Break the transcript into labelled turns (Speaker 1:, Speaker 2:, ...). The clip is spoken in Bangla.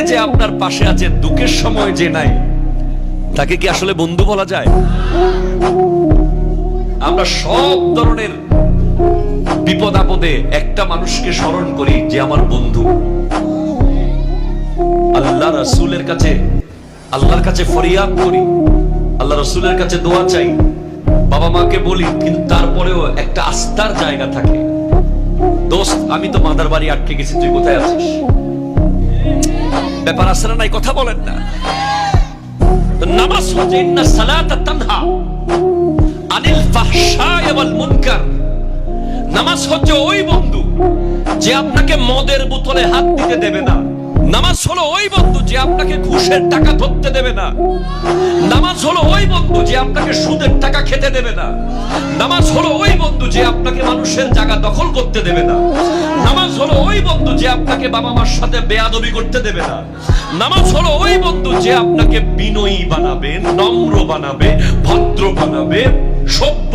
Speaker 1: যে আপনার পাশে আছে, দুঃখের সময় যে নাই, তাকে কি আসলে বন্ধু বলা যায়? আমরা সব ধরনের বিপদ আপদে একটা মানুষকে স্মরণ করি যে আমার বন্ধু। আল্লাহ রাসূলের কাছে, আল্লাহর কাছে ফরিয়াদ করি, আল্লাহ রাসূলের কাছে দোয়া চাই, বাবা মাকে বলি, কিন্তু তারপরেও একটা আস্থার জায়গা থাকে। দোস্ত, আমি তো মাদার বাড়ি আটকে গেছি, তুই কোথায় আছিস? ব্যাপার আছে না নাই? কথা বলেন না। নামাজ হচ্ছে ইন্না সালাতা তানহা আনিল ফাহশায় ওয়াল মুনকার। নামাজ হচ্ছে ওই বন্ধু যে আপনাকে মদের বোতলে হাত দিতে দেবে না। নামাজ হলো ওই বন্ধু যে আপনাকে ঘুষের টাকা ধরতে দেবে না। নামাজ হলো ওই বন্ধু যে আপনাকে সুদের টাকা খেতে দেবে না। নামাজ হলো ওই বন্ধু যে আপনাকে মানুষের জায়গা দখল করতে দেবে না। নামাজ হলো ওই বন্ধু যে আপনাকে বাবা মার সাথে বেয়াদবি করতে দেবে না। নামাজ হলো ওই বন্ধু যে আপনাকে বিনয়ী বানাবে, নম্র বানাবে, ভদ্র বানাবে, সভ্য